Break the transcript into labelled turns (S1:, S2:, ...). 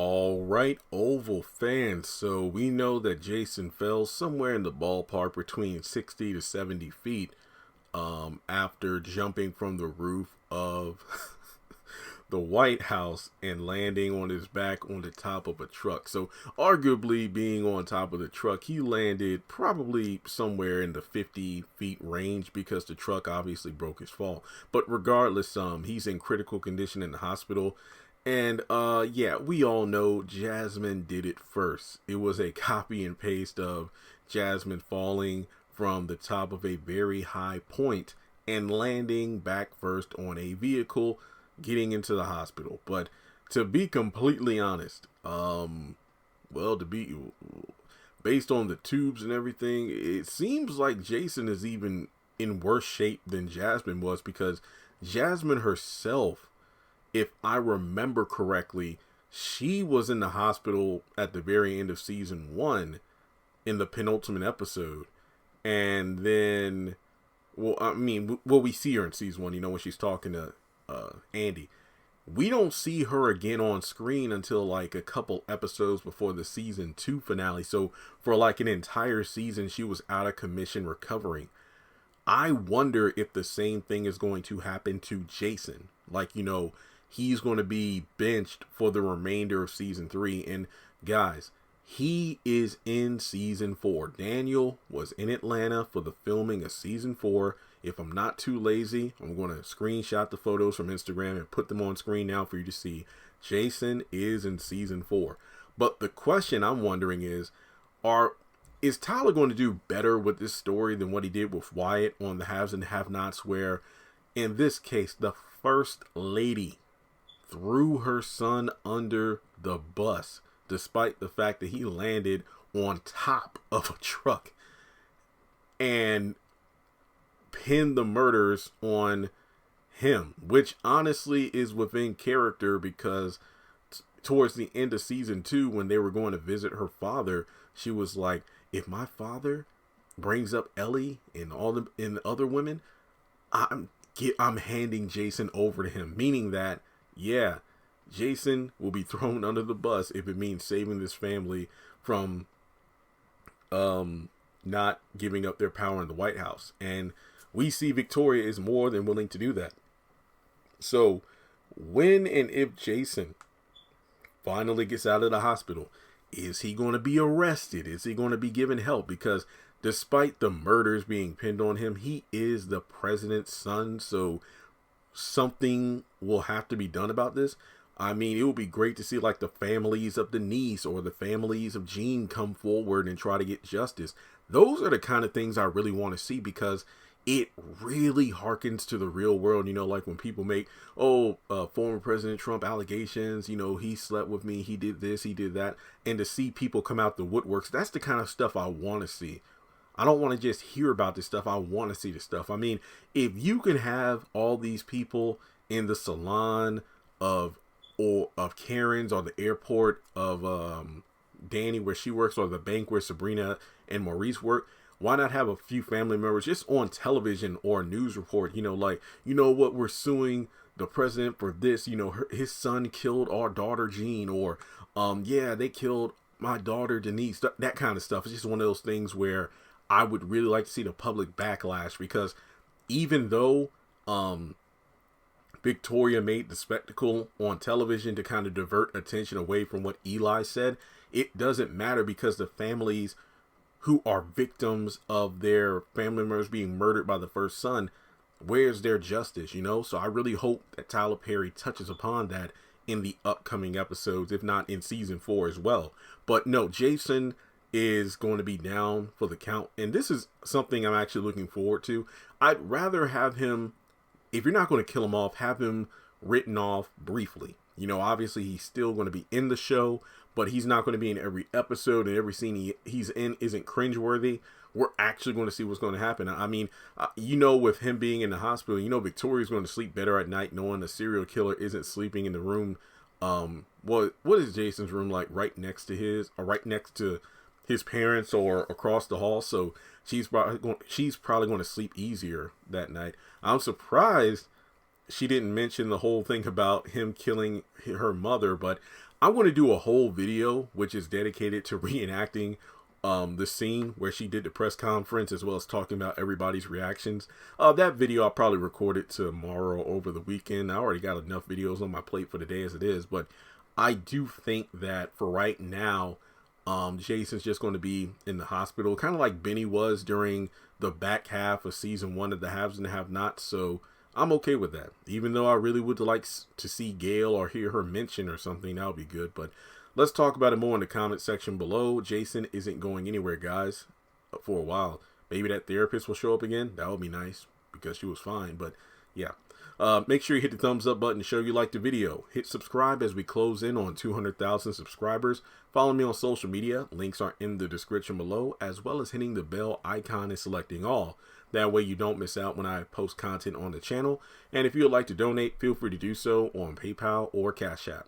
S1: All right, Oval fans. So we know that Jason fell somewhere in the ballpark between 60 to 70 feet after jumping from the roof of the White House and landing on his back on the top of a truck. So arguably being on top of the truck, he landed probably somewhere in the 50 feet range because the truck obviously broke his fall. But regardless, he's in critical condition in the hospital. And yeah, we all know Jasmine did it first. It was a copy and paste of Jasmine falling from the top of a very high point and landing back first on a vehicle, getting into the hospital. But to be completely honest, to be based on the tubes and everything, it seems like Jason is even in worse shape than Jasmine was, because Jasmine herself, if I remember correctly, she was in the hospital at the very end of season 1 in the penultimate episode. And then, we see her in season 1, when she's talking to Andy. We don't see her again on screen until like a couple episodes before the season 2 finale. So for like an entire season, she was out of commission recovering. I wonder if the same thing is going to happen to Jason. He's going to be benched for the remainder of season 3. And guys, he is in season 4. Daniel was in Atlanta for the filming of season 4. If I'm not too lazy, I'm going to screenshot the photos from Instagram and put them on screen now for you to see. Jason is in season 4. But the question I'm wondering is Tyler going to do better with this story than what he did with Wyatt on the Haves and Have-Nots, where in this case, the First Lady threw her son under the bus, despite the fact that he landed on top of a truck, and pinned the murders on him, which honestly is within character, because towards the end of season 2, when they were going to visit her father, she was like, if my father brings up Ellie and the other women, I'm handing Jason over to him, meaning that, yeah, Jason will be thrown under the bus if it means saving this family from not giving up their power in the White House. And we see Victoria is more than willing to do that. So when and if Jason finally gets out of the hospital, is he going to be arrested? Is he going to be given help? Because despite the murders being pinned on him, he is the president's son. So something will have to be done about this. I mean, it would be great to see like the families of Denise or the families of Jean come forward and try to get justice. Those are the kind of things I really want to see, because it really harkens to the real world. Like when people make, former President Trump allegations, he slept with me, he did this, he did that. And to see people come out the woodworks, that's the kind of stuff I want to see. I don't want to just hear about this stuff. I want to see the stuff. I mean, if you can have all these people in the salon of Karen's, or the airport of Danny where she works, or the bank where Sabrina and Maurice work, why not have a few family members just on television or a news report, what, we're suing the president for this, his son killed our daughter Jean, or they killed my daughter Denise, that kind of stuff. It's just one of those things where I would really like to see the public backlash, because even though Victoria made the spectacle on television to kind of divert attention away from what Eli said, it doesn't matter, because the families who are victims of their family members being murdered by the first son, where's their justice, So I really hope that Tyler Perry touches upon that in the upcoming episodes, if not in season 4 as well. But no, Jason is going to be down for the count, and this is something I'm actually looking forward to. I'd rather have him, if you're not going to kill him off, have him written off briefly. Obviously he's still going to be in the show, but he's not going to be in every episode, and every scene he's in isn't cringeworthy. We're actually going to see what's going to happen. I mean, with him being in the hospital, Victoria's going to sleep better at night knowing a serial killer isn't sleeping in the room. What is Jason's room like? Right next to his, or right next to his parents, or across the hall. So she's probably going to sleep easier that night. I'm surprised she didn't mention the whole thing about him killing her mother, but I'm going to do a whole video which is dedicated to reenacting the scene where she did the press conference, as well as talking about everybody's reactions. That video I'll probably record it tomorrow over the weekend. I already got enough videos on my plate for the day as it is, but I do think that for right now, Jason's just going to be in the hospital, kind of like Benny was during the back half of season 1 of the Haves and Have-Nots. So I'm okay with that. Even though I really would like to see Gail or hear her mention or something, that would be good. But let's talk about it more in the comment section below. Jason isn't going anywhere, guys, for a while. Maybe that therapist will show up again. That would be nice because she was fine. But yeah, make sure you hit the thumbs up button to show you like the video. Hit subscribe as we close in on 200,000 subscribers. Follow me on social media. Links are in the description below, as well as hitting the bell icon and selecting all. That way you don't miss out when I post content on the channel. And if you would like to donate, feel free to do so on PayPal or Cash App.